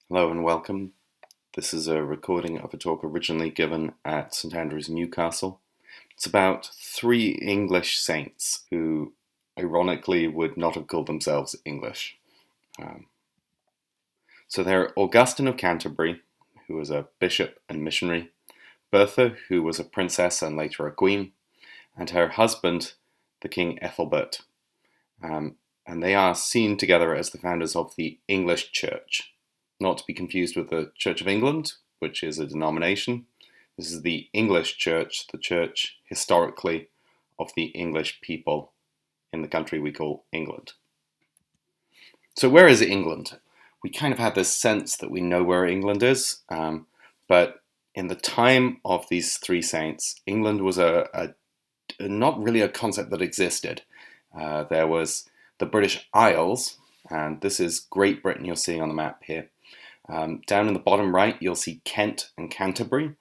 Hello and welcome. This is a recording of a talk originally given at St Andrew's, Newcastle. It's about three English saints who, ironically, would not have called themselves English. So they're Augustine of Canterbury, who was a bishop and missionary, Bertha, who was a princess and later a queen, and her husband, the King Ethelbert. And they are seen together as the founders of the English Church. Not to be confused with the Church of England, which is a denomination. This is the English Church, the church historically of the English people in the country we call England. So where is England? We kind of have this sense that we know where England is, but in the time of these three saints, England was not really a concept that existed. There was the British Isles, and this is Great Britain you're seeing on the map here. Down in the bottom right, you'll see Kent and Canterbury.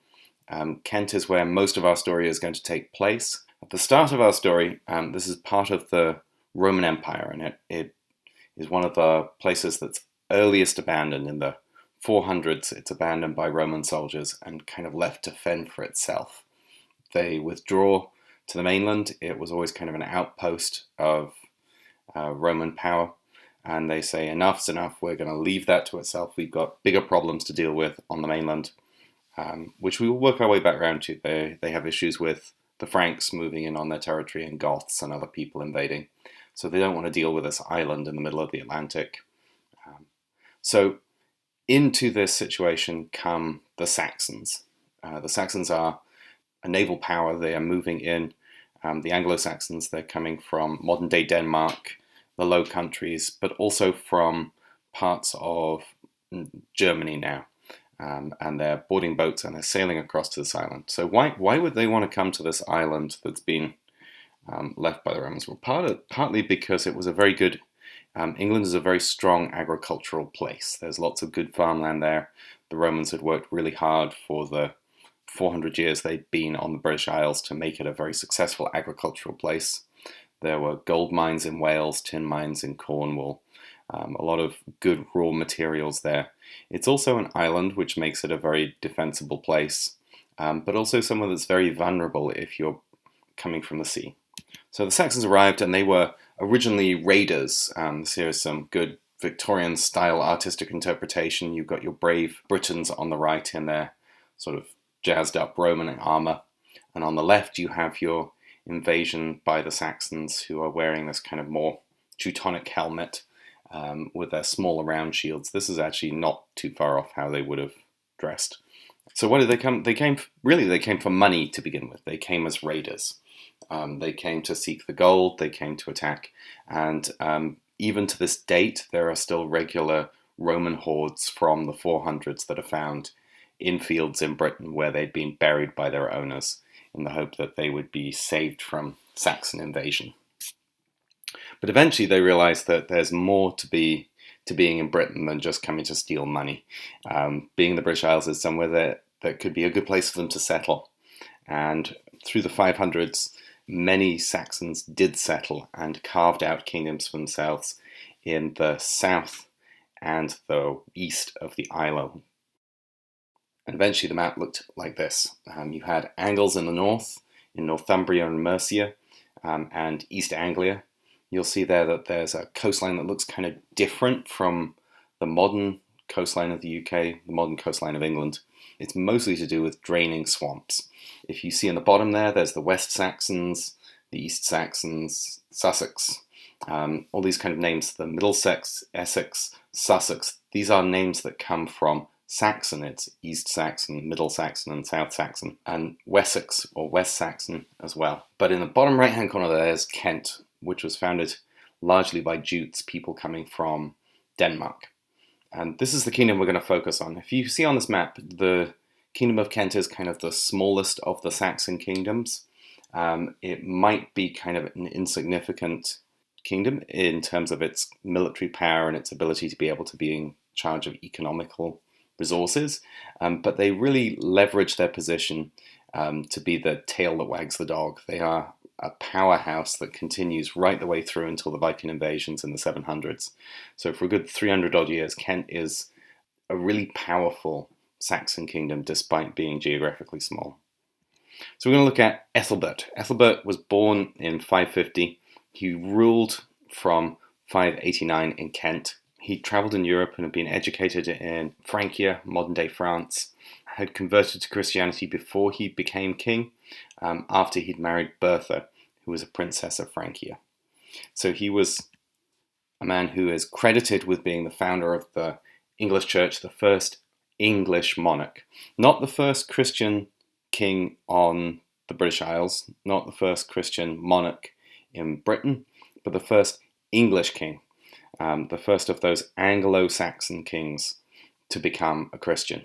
Kent is where most of our story is going to take place. At the start of our story, this is part of the Roman Empire, and it is one of the places that's earliest abandoned. In the 400s, it's abandoned by Roman soldiers and kind of left to fend for itself. They withdraw to the mainland. It was always kind of an outpost of Roman power. And they say, enough's enough, we're going to leave that to itself. We've got bigger problems to deal with on the mainland, which we will work our way back around to. They have issues with the Franks moving in on their territory and Goths and other people invading. So they don't want to deal with this island in the middle of the Atlantic. So into this situation come the Saxons. The Saxons are a naval power. They are moving in. The Anglo-Saxons, they're coming from modern-day Denmark, the Low Countries, but also from parts of Germany now. And they're boarding boats and they're sailing across to this island. So why would they want to come to this island that's been left by the Romans? Well, partly because it was a very good, England is a very strong agricultural place. There's lots of good farmland there. The Romans had worked really hard for the 400 years they'd been on the British Isles to make it a very successful agricultural place. There were gold mines in Wales, tin mines in Cornwall, a lot of good raw materials there. It's also an island, which makes it a very defensible place, but also somewhere that's very vulnerable if you're coming from the sea. So the Saxons arrived, and they were originally raiders. Here's some good Victorian-style artistic interpretation. You've got your brave Britons on the right in their sort of jazzed-up Roman armor, and on the left you have your invasion by the Saxons, who are wearing this kind of more Teutonic helmet with their smaller round shields. This is actually not too far off how they would have dressed. So what did they come? They came for money to begin with. They came as raiders. They came to seek the gold. They came to attack. And even to this date, there are still regular Roman hordes from the 400s that are found in fields in Britain where they'd been buried by their owners, in the hope that they would be saved from Saxon invasion. But eventually they realized that there's more to being in Britain than just coming to steal money. Being in the British Isles is somewhere that could be a good place for them to settle. And through the 500s, many Saxons did settle and carved out kingdoms for themselves in the south and the east of the island. And eventually the map looked like this. You had Angles in the north, in Northumbria and Mercia, and East Anglia. You'll see there that there's a coastline that looks kind of different from the modern coastline of the UK, the modern coastline of England. It's mostly to do with draining swamps. If you see in the bottom there, there's the West Saxons, the East Saxons, Sussex, all these kind of names, the Middlesex, Essex, Sussex. These are names that come from Saxon. It's East Saxon, Middle Saxon, and South Saxon, and Wessex or West Saxon as well. But in the bottom right-hand corner there's Kent, which was founded largely by Jutes, people coming from Denmark. And this is the kingdom we're going to focus on. If you see on this map, the Kingdom of Kent is kind of the smallest of the Saxon kingdoms. It might be kind of an insignificant kingdom in terms of its military power and its ability to be able to be in charge of economical resources, but they really leverage their position to be the tail that wags the dog. They are a powerhouse that continues right the way through until the Viking invasions in the 700s. So for a good 300 odd years, Kent is a really powerful Saxon kingdom despite being geographically small. So we're going to look at Ethelbert. Ethelbert was born in 550. He ruled from 589 in Kent. He travelled in Europe and had been educated in Francia, modern-day France, had converted to Christianity before he became king, after he'd married Bertha, who was a princess of Francia. So he was a man who is credited with being the founder of the English Church, the first English monarch. Not the first Christian king on the British Isles, not the first Christian monarch in Britain, but the first English king, the first of those Anglo-Saxon kings to become a Christian.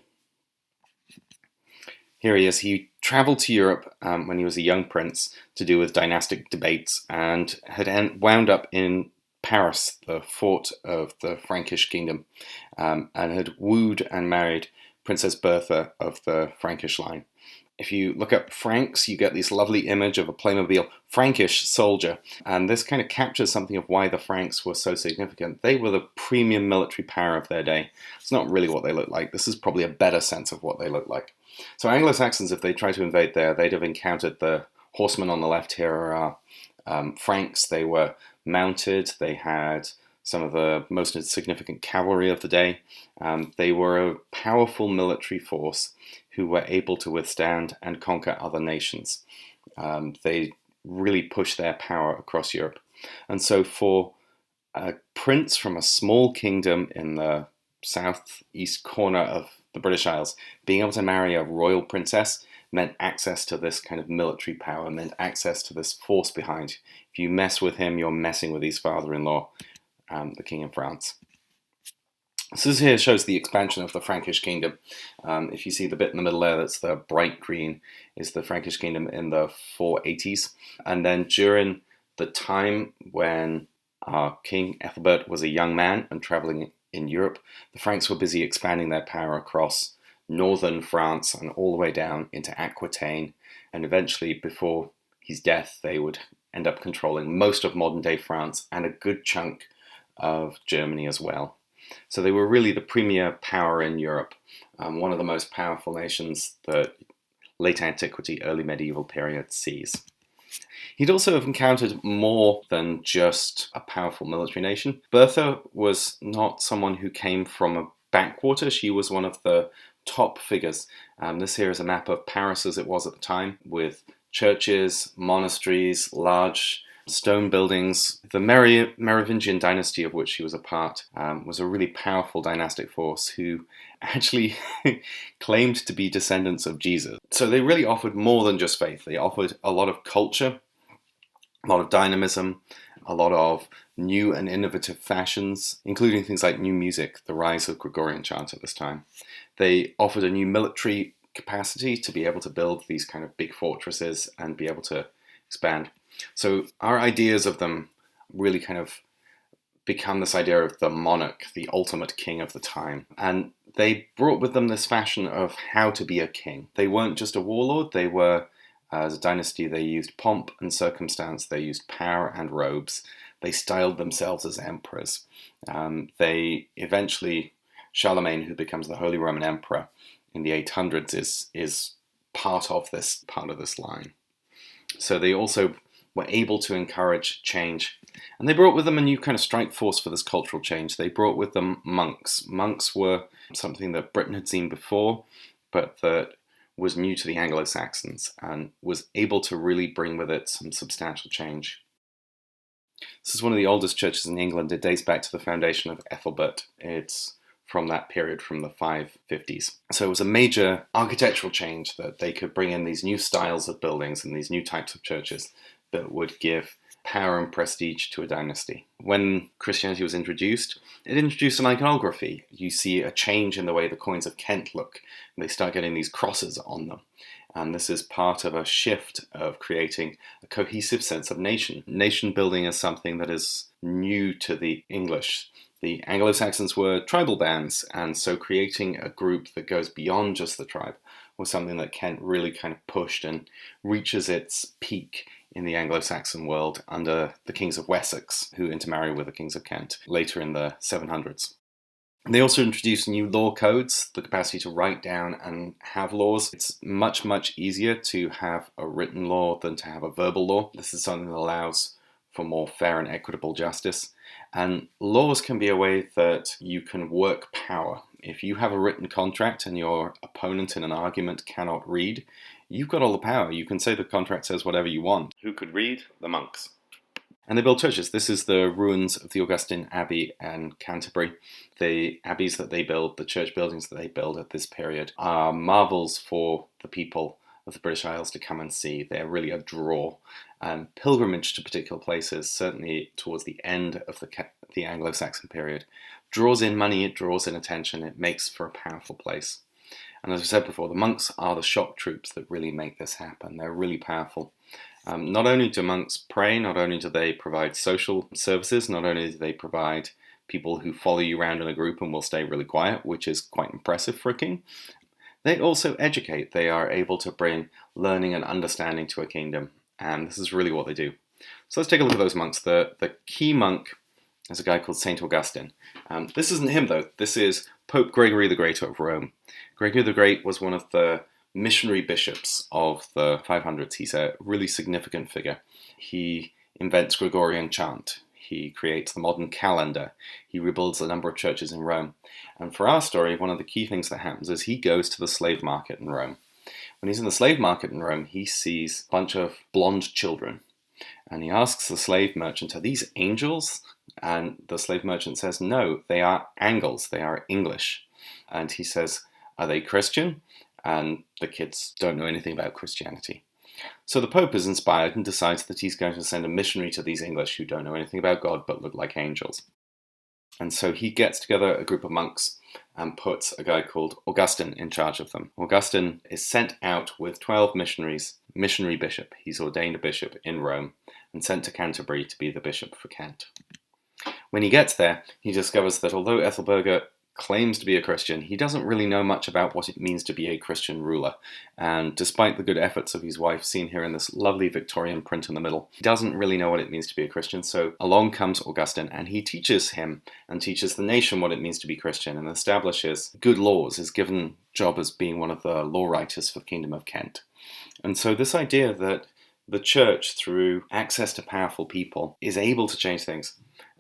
Here he is. He travelled to Europe when he was a young prince to do with dynastic debates and had wound up in Paris, the fort of the Frankish kingdom, and had wooed and married Princess Bertha of the Frankish line. If you look up Franks, you get this lovely image of a Playmobil Frankish soldier, and this kind of captures something of why the Franks were so significant. They were the premium military power of their day. It's not really what they look like. This is probably a better sense of what they look like. So Anglo-Saxons, if they tried to invade there, they'd have encountered the horsemen on the left here are Franks. They were mounted. They had some of the most significant cavalry of the day. They were a powerful military force who were able to withstand and conquer other nations. They really pushed their power across Europe. And so for a prince from a small kingdom in the southeast corner of the British Isles, being able to marry a royal princess meant access to this kind of military power, meant access to this force behind. If you mess with him, you're messing with his father-in-law, the king of France. So this here shows the expansion of the Frankish kingdom. If you see the bit in the middle there, that's the bright green, is the Frankish kingdom in the 480s. And then during the time when our King Ethelbert was a young man and travelling in Europe, the Franks were busy expanding their power across northern France and all the way down into Aquitaine. And eventually, before his death, they would end up controlling most of modern-day France and a good chunk of Germany as well. So they were really the premier power in Europe, one of the most powerful nations that late antiquity, early medieval period sees. He'd also have encountered more than just a powerful military nation. Bertha was not someone who came from a backwater. She was one of the top figures. This here is a map of Paris as it was at the time, with churches, monasteries, large stone buildings. The Merovingian dynasty of which she was a part was a really powerful dynastic force who actually claimed to be descendants of Jesus. So they really offered more than just faith. They offered a lot of culture, a lot of dynamism, a lot of new and innovative fashions, including things like new music, the rise of Gregorian chant at this time. They offered a new military capacity to be able to build these kind of big fortresses and be able to expand. So our ideas of them really kind of become this idea of the monarch, the ultimate king of the time. And they brought with them this fashion of how to be a king. They weren't just a warlord, they were, as a dynasty, they used pomp and circumstance, they used power and robes. They styled themselves as emperors. They eventually, Charlemagne, who becomes the Holy Roman Emperor in the 800s, is part of this line. So they also were able to encourage change. And they brought with them a new kind of strike force for this cultural change. They brought with them monks. Monks were something that Britain had seen before, but that was new to the Anglo-Saxons and was able to really bring with it some substantial change. This is one of the oldest churches in England. It dates back to the foundation of Ethelbert. It's from that period, from the 550s. So it was a major architectural change that they could bring in these new styles of buildings and these new types of churches that would give power and prestige to a dynasty. When Christianity was introduced, it introduced an iconography. You see a change in the way the coins of Kent look, and they start getting these crosses on them. And this is part of a shift of creating a cohesive sense of nation. Nation building is something that is new to the English. The Anglo-Saxons were tribal bands, and so creating a group that goes beyond just the tribe was something that Kent really kind of pushed and reaches its peak in the Anglo-Saxon world under the kings of Wessex, who intermarry with the kings of Kent later in the 700s. They also introduced new law codes, the capacity to write down and have laws. It's much, much easier to have a written law than to have a verbal law. This is something that allows for more fair and equitable justice. And laws can be a way that you can work power. If you have a written contract and your opponent in an argument cannot read, you've got all the power. You can say the contract says whatever you want. Who could read? The monks. And they build churches. This is the ruins of the Augustine Abbey and Canterbury. The abbeys that they build, the church buildings that they build at this period, are marvels for the people of the British Isles to come and see. They're really a draw. Pilgrimage to particular places, certainly towards the end of the Anglo-Saxon period, draws in money, it draws in attention, it makes for a powerful place. And as I said before, the monks are the shock troops that really make this happen. They're really powerful. Not only do monks pray, not only do they provide social services, not only do they provide people who follow you around in a group and will stay really quiet, which is quite impressive for a king, they also educate. They are able to bring learning and understanding to a kingdom, and this is really what they do. So let's take a look at those monks. The key monk is a guy called Saint Augustine. This isn't him, though. This is Pope Gregory the Great of Rome. Gregory the Great was one of the missionary bishops of the 500s. He's a really significant figure. He invents Gregorian chant. He creates the modern calendar. He rebuilds a number of churches in Rome. And for our story, one of the key things that happens is he goes to the slave market in Rome. When he's in the slave market in Rome, he sees a bunch of blonde children. And he asks the slave merchant, "Are these angels?" And the slave merchant says, "No, they are Angles. They are English." And he says, "Are they Christian?" And the kids don't know anything about Christianity. So the Pope is inspired and decides that he's going to send a missionary to these English who don't know anything about God but look like angels. And so he gets together a group of monks and puts a guy called Augustine in charge of them. Augustine is sent out with 12 missionaries, missionary bishop. He's ordained a bishop in Rome and sent to Canterbury to be the bishop for Kent. When he gets there, he discovers that although Ethelbert claims to be a Christian, he doesn't really know much about what it means to be a Christian ruler. And despite the good efforts of his wife, seen here in this lovely Victorian print in the middle, he doesn't really know what it means to be a Christian. So along comes Augustine, and he teaches him and teaches the nation what it means to be Christian and establishes good laws, is given job as being one of the law writers for the Kingdom of Kent. And so this idea that the church, through access to powerful people, is able to change things,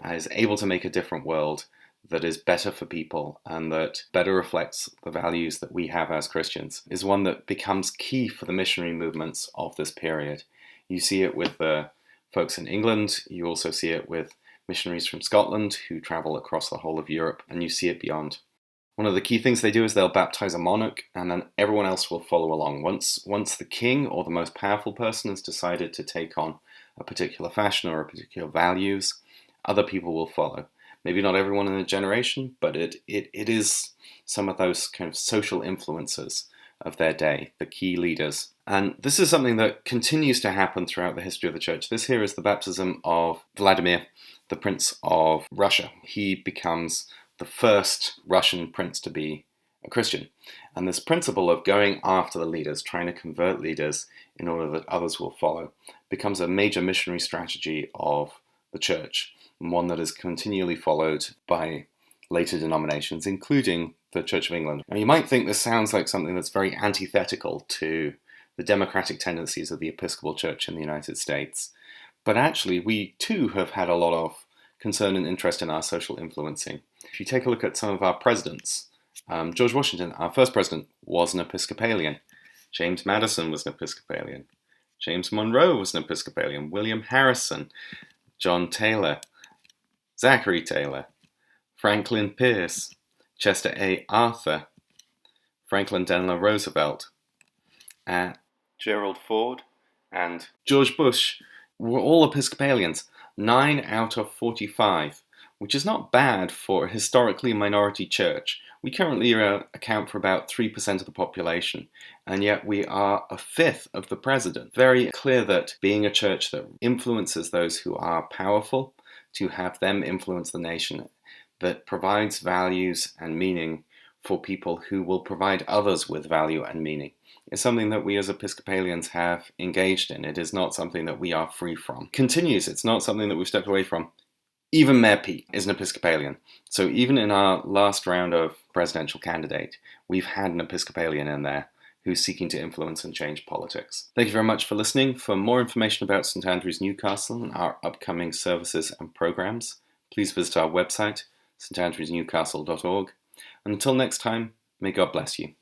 is able to make a different world that is better for people and that better reflects the values that we have as Christians, is one that becomes key for the missionary movements of this period. You see it with the folks in England, you also see it with missionaries from Scotland who travel across the whole of Europe, and you see it beyond. One of the key things they do is they'll baptize a monarch, and then everyone else will follow along. Once the king or the most powerful person has decided to take on a particular fashion or a particular values, other people will follow. Maybe not everyone in a generation, but it is some of those kind of social influencers of their day, the key leaders. And this is something that continues to happen throughout the history of the church. This here is the baptism of Vladimir, the Prince of Russia. He becomes the first Russian prince to be a Christian. And this principle of going after the leaders, trying to convert leaders in order that others will follow, becomes a major missionary strategy of the church, and one that is continually followed by later denominations, including the Church of England. Now, you might think this sounds like something that's very antithetical to the democratic tendencies of the Episcopal Church in the United States, but actually we too have had a lot of concern and interest in our social influencing. If you take a look at some of our presidents, George Washington, our first president, was an Episcopalian. James Madison was an Episcopalian. James Monroe was an Episcopalian. William Harrison, John Taylor, Zachary Taylor, Franklin Pierce, Chester A. Arthur, Franklin Delano Roosevelt, Gerald Ford, and George Bush were all Episcopalians. 9 out of 45, which is not bad for a historically minority church. We currently account for about 3% of the population, and yet we are a fifth of the president. Very clear that being a church that influences those who are powerful, to have them influence the nation, that provides values and meaning for people who will provide others with value and meaning, is something that we as Episcopalians have engaged in. It is not something that we are free from. Continues, it's not something that we've stepped away from. Even Mayor Pete is an Episcopalian. So even in our last round of presidential candidate, we've had an Episcopalian in there who's seeking to influence and change politics. Thank you very much for listening. For more information about St Andrew's Newcastle and our upcoming services and programs, please visit our website, standrewsnewcastle.org. And until next time, may God bless you.